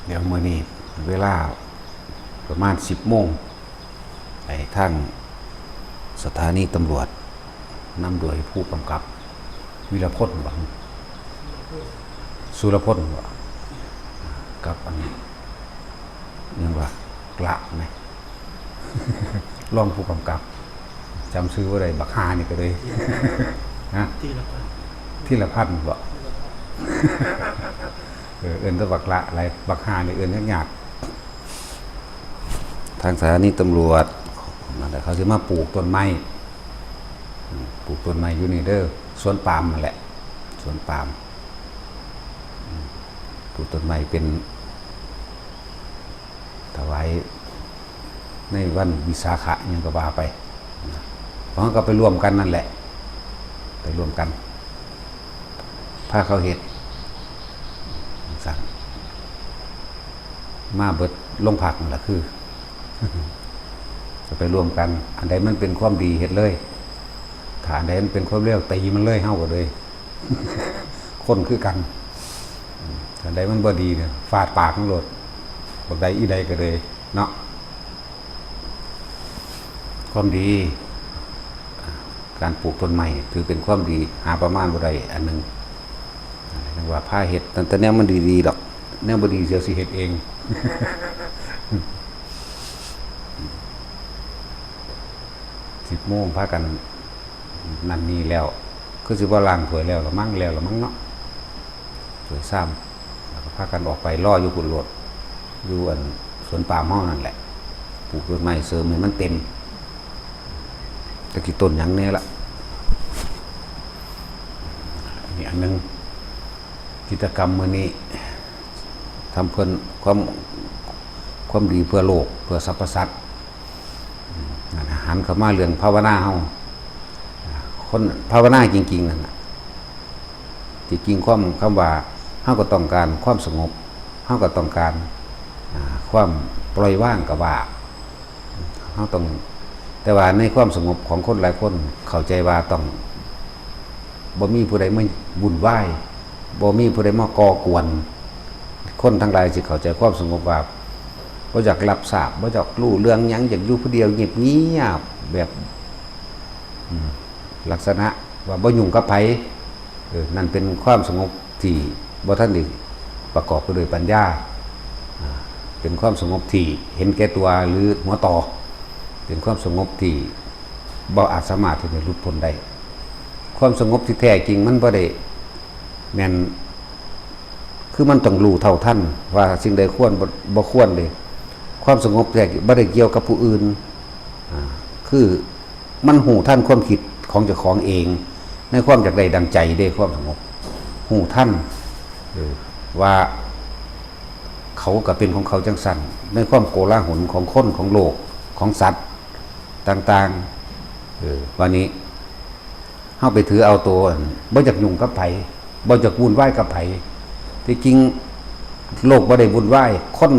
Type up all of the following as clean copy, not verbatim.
เดี๋ยวมื้อนี้เวลาประมาณ10 โมงไปทางสถานีตำรวจนำโดยผู้กำกับวีรพจน์หวังสุรพลบ่กับอันยังว่ากระไหม รองผู้กำกับจำชื่อว่าอะไรบักฮานี่ก็เลย นะที่ละพันบ่ เอิ้นแตะบักละอะไรบักฮานี่เอิ้นยากทางสถานีตำรวจนั่นแหละเขาสิมาปลูกต้นไม้ปลูกต้นไม้อยู่นี่เด้อสวนปาล์มนั่นแหละสวนปาล์มปลูกต้นไม้เป็นถวายในวันวิสาขะยังก็ว่าไปเพราะก็ไปร่วมกันนั่นแหละไปร่วมกันพาเขาเฮ็ดสั่งมาเบิดลงผักนั่นแหละคือจะไปร่วมกันอันใดมันเป็นความดีเฮ็ดเลยถ้าอันใดมันเป็นความเลวตีมันเลยเฮาก็เลย คนคือกันอันใดมันบ่ดีเนี่ยฟาดปากมันโลดบักใดอีใดก็เลยเนาะความดีการปลูกต้นไม้ถือเป็นความดีหาประมาณบ่ได้อันนึงเรียกว่าผ้าเฮ็ดแต่แนวมันดีๆดอกแนวบ่ดีเสียสิเฮ็ดเอง 10 โมงพากันนั่นนี่แล้วคือสิว่าล้างถ้วยแล้วละมั้งเนาะถ้วยซ้ำแล้วก็พากันออกไปรออยู่พุ่นโลดอยู่อันสวนปาล์มเฮานั่นแหละปลูกต้นไม้เสริมให้มันเต็มตะกี้ต้นหยังแน่ล่ะนี่อันนึงกิจกรรมมื้อนี้ทำเพื่อความดีเพื่อโลกเพื่อสรรพสัตว์หันเข้ามาเรื่องภาวนาเฮาคนภาวนาจริงๆนั่นน่ะจริงๆคำว่าเฮาก็ต้องการความสงบเฮาก็ต้องการความปล่อยวางก็ว่าเฮาต้องแต่ว่าในความสงบของคนหลายคนเข้าใจว่าต้องบ่มีผู้ใดมาวุ่นวายบ่มีผู้ใดมาก่อกวนคนทั้งหลายสิเข้าใจความสงบว่าบ่อยากรับทราบบ่อยากรู้เรื่องหยังอยากอยู่ผู้เดียวเงียบๆแบบลักษณะว่าบ่ยุ่งกับไผนั่นเป็นความสงบที่บ่ทันได้ประกอบไปด้วยปัญญาเป็นความสงบที่เห็นแก่ตัวหรือหัวต่อเป็นความสงบที่บ่อาจสามารถที่จะหลุดพ้นได้ความสงบที่แท้จริงมันบ่ได้แม่นคือมันต้องรู้เท่าทันว่าสิ่งใดควรบ่ควรเลยความสงบแท้บ่ได้เกี่ยวกับผู้อื่นคือมันหูทันความคิดของเจ้าของเองในความอยากได้ดังใจได้ความสงบหูทันว่าเขาก็เป็นของเขาจังสั่นในความโกลาหลของคนของโลกของสัตว์ต่างๆวันนี้เฮาไปถือเอาตัวบ่อยากยุ่งกับไผบ่อยากวุ่นวายกับไผที่จริงโลกบ่ได้วุ่นวายคน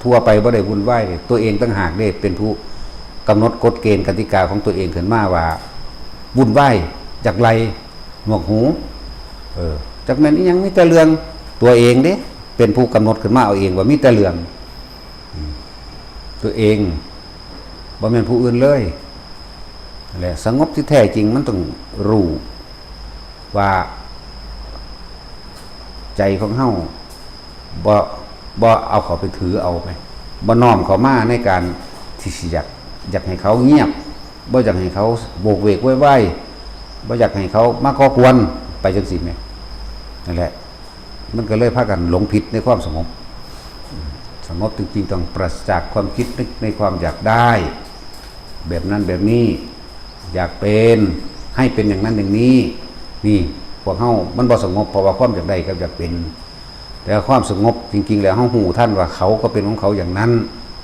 ทั่วไปบ่ได้วุ่นวายตัวเองต่างหากได้เป็นผู้กำหนดกฎเกณฑ์กติกาของตัวเองขึ้นมาว่าวุ่นวายจากไรหนวกหูจากแม่นอีหยังมีแต่เรื่องตัวเองเด้เป็นผู้กำหนดขึ้นมาเอาเองว่ามีแต่เรื่องตัวเองบ่แม่นผู้อื่นเลยแหละสงบที่แท้จริงมันต้องรู้ว่าใจของเฮาบ่เอาเขาไปถือเอาไปบ่น้อมเขามาในการที่สิอยากให้เขาเงียบบ่อยากให้เขาโบกเวกไว้บ่อยากให้เขามาก่อกวนไปจังซี่แหมนั่นแหละมันก็เลยพากันหลงผิดในความสงบสงบจริงๆต้องปราศจากความคิดนึกในความอยากได้แบบนั้นแบบนี้อยากเป็นให้เป็นอย่างนั้นอย่างนี้นี่พวกเฮามันบ่สงบเพราะว่าความอยากได้กับอยากเป็นแต่ความสงบจริงๆแล้วเฮาฮู้ท่านว่าเขาก็เป็นของเขาอย่างนั้น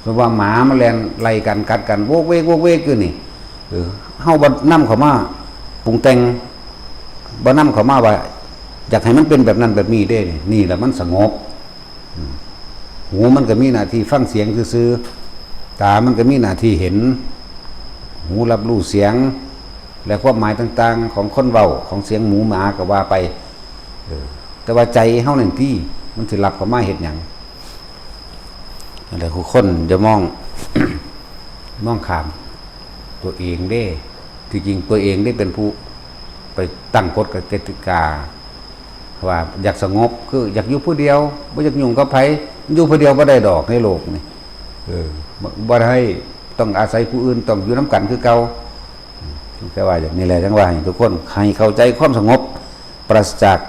เพราะว่าหมาแมลงไล่กันกัดกันโวกเวกอยู่นี่เฮาบ่นำเข้ามาปรุงแต่งบ่นำเข้ามาว่าอยากให้มันเป็นแบบนั้นแบบนี้เด้นี่แหละมันสงบหูมันก็มีหน้าที่ฟังเสียงซื่อๆตามันก็มีหน้าที่เห็นหูรับรู้เสียงและความหมายต่างๆของคนเว้าของเสียงหมูหมาก็ว่าไปแต่ว่าใจเฮานั่นที่มันสิรับเข้ามาเฮ็ดหยัง อะไรทุกคนจะมอง มองข้ามตัวเองได้ที่จริงตัวเองได้เป็นผู้ไปตั้งกฎกติกาว่าอยากสงบคืออยากอยู่ผู้เดียวไม่อยากยุ่งกับไผอยู่ผู้เดียวบ่ได้ดอกในโลกนี่บ่ได้ต้องอาศัยผู้อื่นต้องอยู่น้ำกันคือเก่าแต่ว่าอย่างนี้แหละจังว่าให้ทุกคนให้เข้าใจความสงบปราศจาก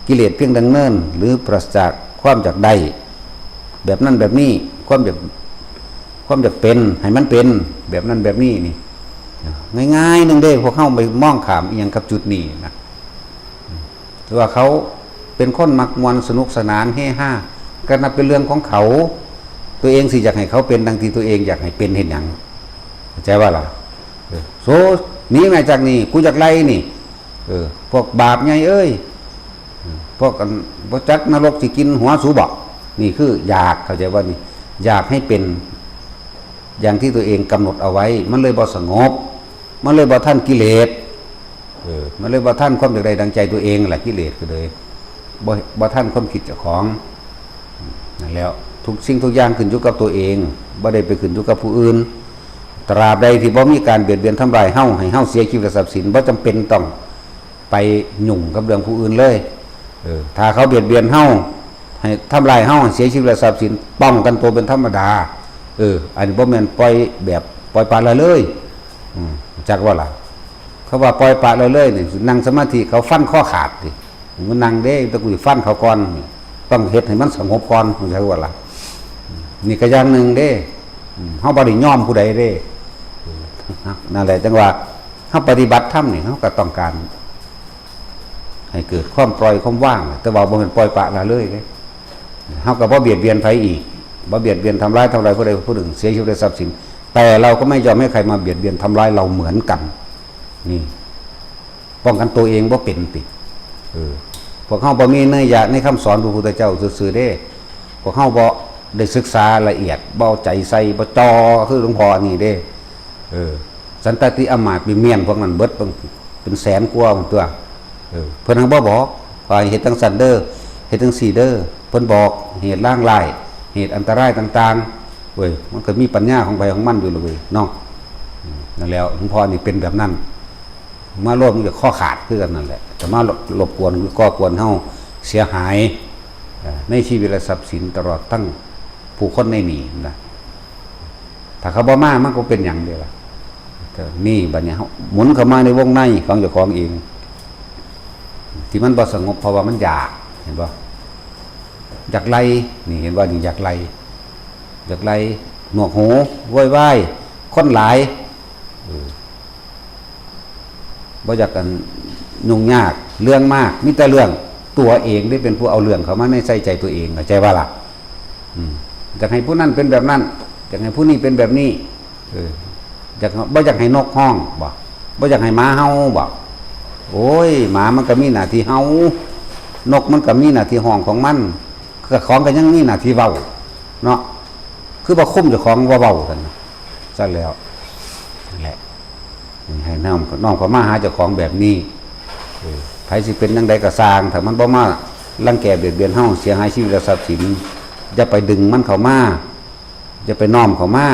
กิเลสเพียงดังเนินหรือปราศจากความอยากได้แบบนั้นแบบนี้ความอยากเป็นให้มันเป็นแบบนั้นแบบนี้นี่ง่ายๆนึงเด้พวกเข้าไปมองขามเอียงกับจุดนี้นะแต่ว่าเขาเป็นคนมักมวนสนุกสนานเฮฮาก็นับเป็นเรื่องของเขาตัวเองสิอยากให้เขาเป็นดังที่ตัวเองอยากให้เป็นเห็นอย่างเข้าใจว่าล่ะโซหนีมาจากนี่กูอยากไล่นี่พวกบาปไงเอ้ยพวกจักนรกสิกินหัวสูบอกนี่คืออยากเข้าใจว่านี่อยากให้เป็นอย่างที่ตัวเองกำหนดเอาไว้มันเลยบ่สงบมันเลยบ่ท่านกิเลสมันเลยบ่ท่านความอยากใดดังใจตัวเองแหละกิเลสก็เลยบ่ท่านความคิดเจ้าของนั่นแล้วทุกสิ่งทุกอย่างขึ้นอยู่กับตัวเองบ่ได้ไปขึ้นอยู่กับผู้อื่นตราบใดที่บ่มีการเบียดเบียนทำลายเฮาให้เฮาเสียชีวิตและทรัพย์สินบ่จำเป็นต้องไปยุ่งกับเรื่องผู้อื่นเลยถ้าเขาเบียดเบียนเฮาให้ทำลายเฮาเสียชีวิตและทรัพย์สินป้องกันตัวเป็นธรรมดาอันนี้บ่แม่นปล่อยแบบปล่อยปละละเลยจักว่าล่ะเขาว่าปล่อยปละละเลยนี่นั่งสมาธิเขาฟันข้อขาดดิมันนั่งเด้ตะกุยฟันเขาก่อนต้องเฮ็ดให้มันสงบก่อนจักว่าล่ะนี่ก็อย่างนึงเด้เฮาบ่ได้ยอมผู้ใดเด้นั่นแหละจังว่าเฮาปฏิบัติธรรมนี่เฮาก็ต้องการให้เกิดความปล่อยความว่างแต่ว่าบ่แม่นปล่อยปละละเลยเด้เฮาก็บ่เบียดเบียนไผอีกบ่เบียดเบียนทำร้ายผู้ใดผู้หนึ่งเสียชีวิตและทรัพย์สินแต่เราก็ไม่ยอมให้ใครมาเบียดเบียนทำร้ายเราเหมือนกันนี่ป้องกันตัวเองบ่เป็นติพวกเฮาบ่มีเนื้อในคำสอนพระพุทธเจ้าซื่อๆเด้พวกเฮาบ่ได้ศึกษาละเอียดบ่ใจใส่บ่จ่อคือหลวงพ่อนี่เด้สันตติอมาตย์มีเมียนพวกนั้นเบิดเป็นแสนกว่าตัวเพิ่นบ่บอกว่าเฮ็ดจังซั่นเด้อเฮ็ดจังซี่เด้อเพิ่นบอกเหตุร้างลายเหตุอันตรายต่างๆเว้ยมันก็มีปัญญาของใครของมันอยู่เลยเนาะนั่นแล้วหลวงพ่อนี่เป็นแบบนั้นมาร่วมมันจะข้อขาดคือกันนั่นแหละแต่มารบกวนก่อกวนเฮาเสียหายในชีวิตและทรัพย์สินตลอดตั้งผู้คนในนี่นะถ้าเขาบ่มามันก็เป็นอย่างเดียวล่ะแต่นี่บัดนี้เฮาหมุนเข้ามาในวงในของเจ้าของเองที่มันบ่สงบเพราะว่ามันอยากเห็นบ่อยากไล่นี่เห็นว่านี่อยากไล่หนวกหูว้อยว้ายคนหลายบ่อยากกันยุ่งยากเรื่องมากมีแต่เรื่องตัวเองได้เป็นผู้เอาเรื่องเขามาในใส่ใจตัวเองเข้าใจว่าล่ะอยากให้ผู้นั้นเป็นแบบนั้นอยากให้ผู้นี้เป็นแบบนี้บ่อยากให้นกห้องบ่อยากให้หมาเห่าโอ้ยหมามันก็มีหน้าที่เห่านกมันก็มีหน้าที่ห้องของมันก็ของกันยังมีหน้าที่เว้าเนาะคือบ่คุ้มเจ้าของว่าเว้ากันซะแล้วนั่นแหละให้น้องเขามาหาเจ้าของแบบนี้ไผสิเป็นจังไดก็สร้างถ้ามันบ่มารังแกเบียดเบียนเฮาเสียหายชีวิตและทรัพย์สินอย่าไปดึงมันเข้ามาอย่าไปน้อมเข้ามา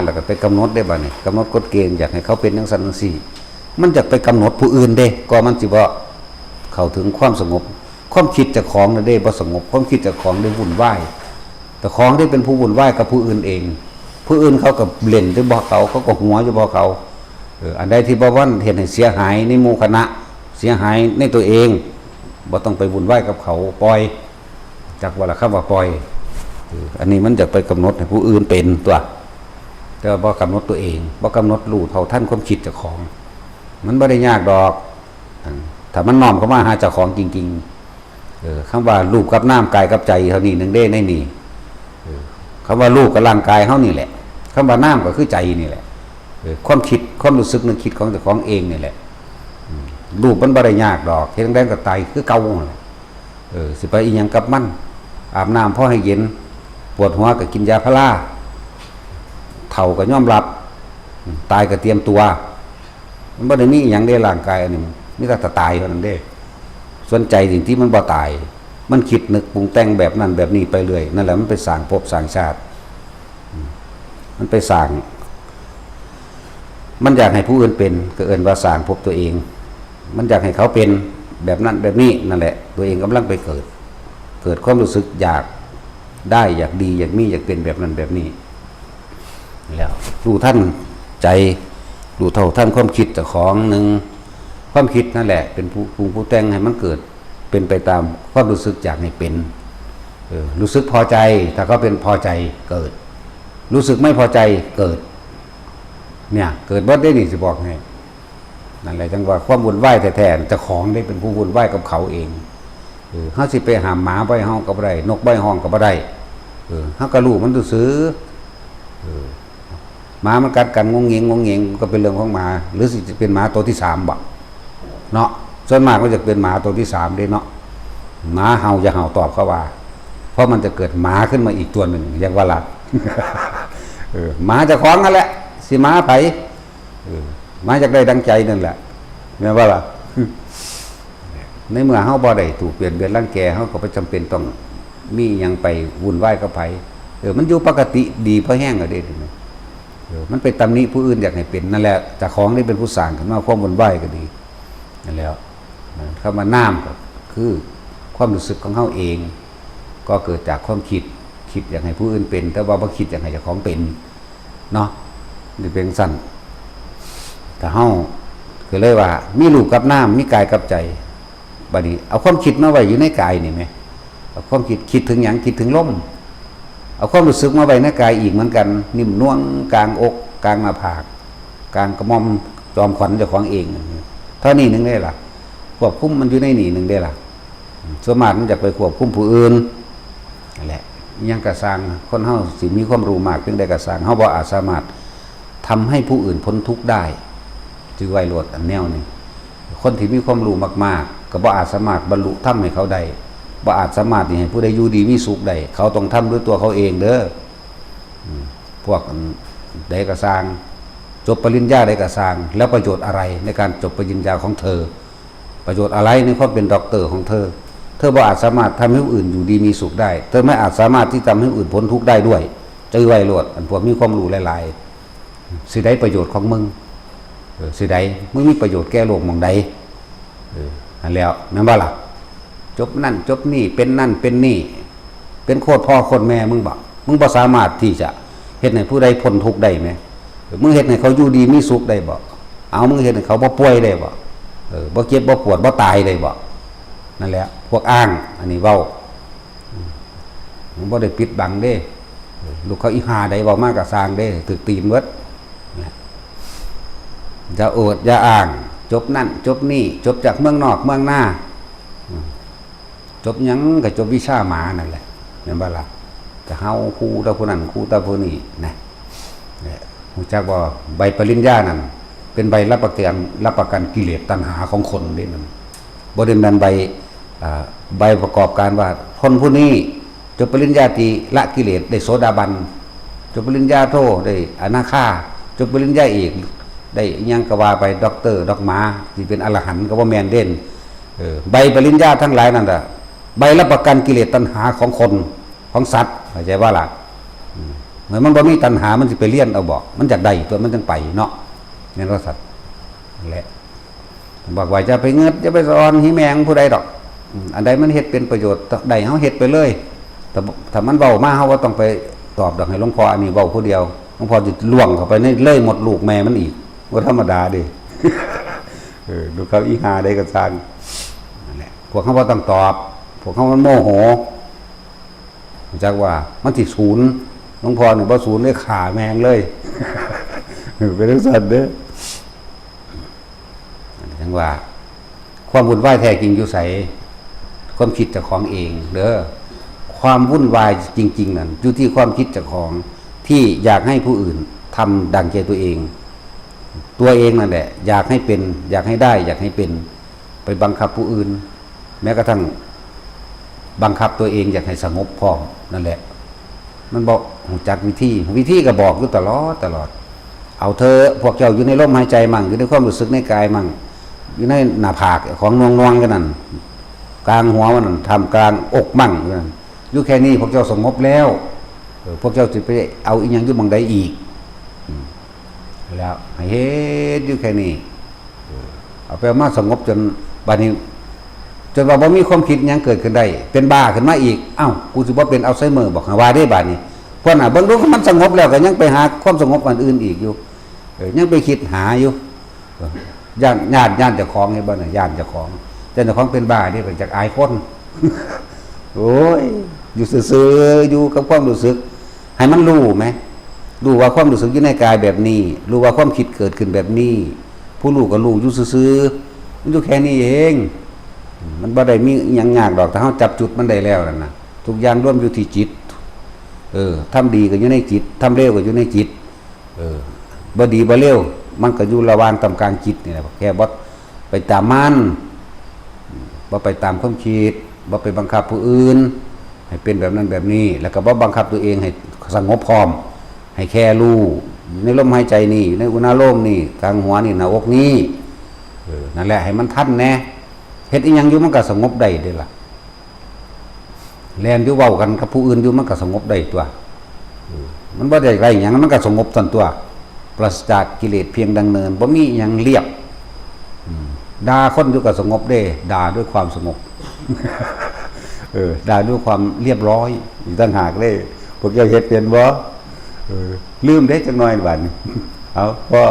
แล้วก็ไปกำหนดได้บัดนี้กำหนดกฎเกณฑ์อยากให้เขาเป็นจังซั่นจังซี่มันจะไปกำหนดผู้อื่นเด้ก็มันสิบ่เข้าถึงความสงบความคิดเจ้าของน่ะได้บ่สงบความคิดเจ้าของได้วุ่นวายแต่ของที่เป็นผู้วุ่นวายกับผู้อื่นเองผู้อื่นเขาก็เล่นด้วยบ่เขาก็หัวอยู่บ่เขาอันใดที่บ่วันเห็นให้เสียหายในหมู่คณะเสียหายในตัวเองบ่ต้องไปวุ่นวายกับเขาปล่อยจักว่าล่ะครับว่าปล่อยอันนี้มันจะไปกำหนดให้ผู้อื่นเป็นตัวแต่บ่กำหนดตัวเองบ่กำหนดรู้เท่าทันความคิดเจ้าของมันบ่ได้ยากดอกถ้ามันน้อมเข้ามาหาเจ้าของจริงๆคำว่ารูปกับน้ำกายกับใจเท่านี้นึงได้ในนี่คำว่ารูปกับร่างกายเท่านี่แหละคำว่าน้ำก็คือใจนี่แหละความคิดความรู้สึกนึกคิดของเจ้าของเองนี่แหละรูปมันบ่ได้ยากดอกเฮ็ดจังได๋ก็ตายคือเก่าสิไปอีหยังกับมันอาบน้ำพอให้เย็นปวดหัวก็กินยาพาราเฒ่าก็ยอมรับตายก็เตรียมตัวมันบ่ได้มีอีหยังในร่างกายอันนี้มีแต่ตายเท่านั้นเด้ส่วนใจสิ่งที่มันบ่ตาย มันคิดนึกปรุงแต่งแบบนั้นแบบนี้ไปเรื่อยนั่นแหละมันไปสร้างภพสร้างชาติมันไปสร้างมันอยากให้ผู้อื่นเป็นก็เอิ้นว่าสร้างภพตัวเองมันอยากให้เขาเป็นแบบนั้นแบบนี้นั่นแหละตัวเองกำลังไปเกิดความรู้สึกอยากได้อยากดีอยากมีอยากเป็นแบบนั้นแบบนี้แล้วรู้ท่านใจรู้เท่าท่านความคิดเจ้าของหนึ่งความคิดนั่นแหละเป็นผู้แต่งให้มันเกิดเป็นไปตามความรู้สึกอยากให้เป็นรู้สึกพอใจถ้าเขาเป็นพอใจเกิดรู้สึกไม่พอใจเกิดเนี่ยเกิดบ่ได้นี่สิบอกให้นั่นแหละจังว่าความวุ่นวายแท้ๆเจ้าของได้เป็นผู้วุ่นวายกับเขาเองเฮาสิไปหามหมาบ่ให้ห้องก็บ่ได้นกบ่ให้ห้องก็บ่ได้เฮาก็รู้มันซื่อหมามันกัดกันงงเงงก็เป็นเรื่องของหมาหรือสิจะเป็นหมาตัวที่3บ่เนาะส่วนมากก็จะเป็นหมาตัวที่3เด้เนาะหมาเห่าจะเห่าตอบเขาว่าเพราะมันจะเกิดหมาขึ้นมาอีกตัวหนึ่งอย่างว่าล่ะหมาเจ้าของนั่นแหละสิหมาไผหมาอยากได้ดังใจนั่นแหละแม่นว่าล่ะในเมื่อเฮาบ่ได้ถูกเปลี่ยนเบียนรังแกเฮาก็บ่จำเป็นต้องมีหยังไปวุ่นวายกับไผมันอยู่ปกติดีพอแห้งก็ได้มันไปตำหนิผู้อื่นอยากให้เป็นนั่นแหละเจ้าของนี่เป็นผู้สร้างขึ้นมาความวุ่นวายก็ดีนั่นแล้วคำว่าน้ำก็คือความรู้สึกของเฮาเองก็เกิดจากความคิดอยากให้ผู้อื่นเป็นแต่ว่าบ่คิดอยากให้เจ้าของเป็นเนาะนี่เป็นสั้นแต่เฮาก็เลยว่ามีรูปกับน้ำมีกายกับใจบัดนี้เอาความคิดมาไว้อยู่ในกายนี่ไหมเอาความคิดถึงหยังคิดถึงลมเอาความรู้สึกมาไว้ในกายอีกเหมือนกันนิ่มน่วงกลางอกกลางหน้าผากกลางกระหม่อมจอมขวัญเจ้าของเองเท่านี้นึงได้ล่ะควบคุมมันอยู่ในนี่นึงได้ล่ะส่วนมากมันจะไปควบคุมผู้อื่นนั่นแหละยังกระสร้างคนเฮาสิมีความรู้มากเพียงใดกระสร้างเฮาบ่อาจสามารถทำให้ผู้อื่นพ้นทุกข์ได้จือไว้โลดอันแนวนี้คนที่มีความรู้มากๆก็บ่อาจสามารถบรรลุธรรมให้เขาได้บ่อาจสามารถให้ผู้ใดอยู่ดีมีสุขได้เขาต้องทำด้วยตัวเขาเองเด้อพวกใดกระสร้างจบปริญญาใดกระสร้างแล้วประโยชน์อะไรในการจบปริญญาของเธอประโยชน์อะไรในความเป็นด็อกเตอร์ของเธอบ่อาจสามารถทำให้ผู้อื่นอยู่ดีมีสุขได้เธอไม่อาจสามารถที่ทำให้ผู้อื่นพ้นทุกข์ได้ด้วยจือไว้โลดอันพวกมีความรู้หลายๆสิได้ประโยชน์ของมึงสิได้มึงมีประโยชน์แก่โลกหม่องใดนั่นแล้วแม่นบ่ล่ะจบนั่นจบนี่เป็นนั่นเป็นนี่เป็นโคตรพ่อโคตรแม่มึงบ่สามารถที่จะเฮ็ดให้ผู้ใดพ้นทุกข์ได้ไหมมึงเฮ็ดให้เขาอยู่ดีมีสุขได้บ่เอามึงเฮ็ดให้เขาบ่ป่วยได้บ่บ่เจ็บบ่ปวดบ่ตายได้บ่นั่นแหละพวกอ้างอันนี้เว้ามึงบ่ได้ปิดบังเด้ลูกเขาอีหาใดเว้ามาก็สร้างเด้ถึกตีนเบิดอย่าโอดอย่าอ้างจบนั่นจบนี่จบจากเมืองนอกเมืองหน้าจบหยังก็จบวิชาหมานั่นแหละเห็นบ่ล่ะก็เฮาครูตาผู้นั้นครูตาผู้นี้นะฮู้จักบ่ใบปริญญานั่นเป็นใบรับประกันกิเลสตัณหาของคนเด้นั่นบ่ได้แม่นใบประกอบการว่าคนผู้นี้จบปริญญาตรีละกิเลสได้โสดาบันจบปริญญาโทได้อนาคาจบปริญญาเอกได้ยังก็ว่าไปด็อกเตอร์ดอกหมาที่เป็นอรหันต์ก็บ่แม่นเด่นใบปริญญาทั้งหลายนั่นน่ะใบรับประกันกิเลสตัณหาของคนของสัตว์เข้าใจว่าล่ะเหมือนมันบ่มีตัณหามันสิไปเรียนเอาบอกมันจากใดตัวมันจังไปเนาะแม่นว่าสัตว์นั่นแหละบอกว่าจะไปเงิดจะไปสอนหิแมงผู้ใดดอกอันใดมันเฮ็ดเป็นประโยชน์ใดเฮาเฮ็ดไปเลยแต่ถ้ามันเว้ามาเฮาบ่ต้องไปตอบดอกให้หลวงพ่ออันนี้เว้าผู้เดียวหลวงพ่อสิล่วงเข้าไปในเลยหมดลูกแม่มันอีกบ่ธรรมดาดิดูเขาอีหาได้ก็สร้างนั่นแหละพวกเขาบ่ต้องตอบพวกเขามันโมโหจักว่ามันสิศูนย์หลวงพ่อนี่บ่ศูนย์เลยฆ่าแมงเลยเป็นจังซั่นเด้อจังว่าความวุ่นวายแท้จริงอยู่ไสความคิดเจ้าของเองเด้อความวุ่นวายจริงๆนั่นอยู่ที่ความคิดเจ้าของที่อยากให้ผู้อื่นทำดังใจตัวเองนั่นแหละอยากให้เป็นอยากให้ได้อยากให้เป็นไปบังคับผู้อื่นแม้กระทั่งบังคับตัวเองอยากให้สงบพร้อมนั่นแหละมันบอกรู้จักวิธีก็บอกอยู่ตลอดเอาเธอพวกเจ้าอยู่ในลมหายใจมั่งอยู่ในความรู้สึกในกายมั่งอยู่ในหน้าผากของนวงๆกันนั่นก กลางหัวมันทำกลางอกมั่งอยู่แค่นี้พวกเจ้าสงบแล้วพวกเจ้าจะไปเอาอีกอย่างอยู่บางใดอีกแล้วให้เฮ็ดอยู่แค่นี้เอาไปมาสงบจนบัดนี้จนว่าบ่มีความคิดหยังเกิดขึ้นได้เป็นบ้าขึ้นมาอีกเอ้ากูสิบ่เป็นอัลไซเมอร์บอกว่าได้บัดนี้เพราะน่ะเบิ่งดูมันสงบแล้วก็ยังไปหาความสงบอันอื่นอีกอยู่ยังไปคิดหาอยู่ย่านเจ้าของให้บ่น่ะย่านเจ้าของแต่เจ้าของเป็นบ้านี่เป็นจากอายคนโอ้ยอยู่ซื่อๆอยู่กับความรู้สึกให้มันรู้ไหมรู้ว่าความรู้สึกอยู่ในกายแบบนี้รู้ว่าความคิดเกิดขึ้นแบบนี้ผู้รู้ก็รู้อยู่ซื่อๆมันอยู่แค่นี้เองมันบ่ได้มีหยังยากดอกถ้าเฮาจับจุดมันได้แล้วนั่นน่ะทุกอย่างรวมอยู่ที่จิตทำดีก็อยู่ในจิตทำเร็วก็อยู่ในจิตบ่ดีบ่เร็วมันก็อยู่ระหว่างตำกลางจิตนี่แหละแค่บ่ไปตามมันบ่ไปตามความคิดบ่ไปบังคับผู้อื่นให้เป็นแบบนั้นแบบนี้แล้วก็บ่บังคับตัวเองให้สงบพร้อมให้แค่รู้ในลมหายใจนี่ในอุณหโลมนี่กลางหัวนี่หน้าอกนี่นั่นแหละให้มันทันแน่เฮ็ดอีหยังอยู่มันก็สงบได้เด้ล่ะแล่นอยู่เว้ากันกับผู้อื่นอยู่มันก็สงบได้ตัวมันบ่ได้ไรหยังมันก็สงบซั่นตัวปราศจากกิเลสเพียงดังเนินบ่มีหยังเรียบด่าคนอยู่ก็สงบเด้ด่าด้วยความสงบด่าด้วยความเรียบร้อยอีกต่างหากเด้พวกเจ้าเฮ็ดเป็นบ่ลืมได้จักหน่อยบัดนี้เอาพอ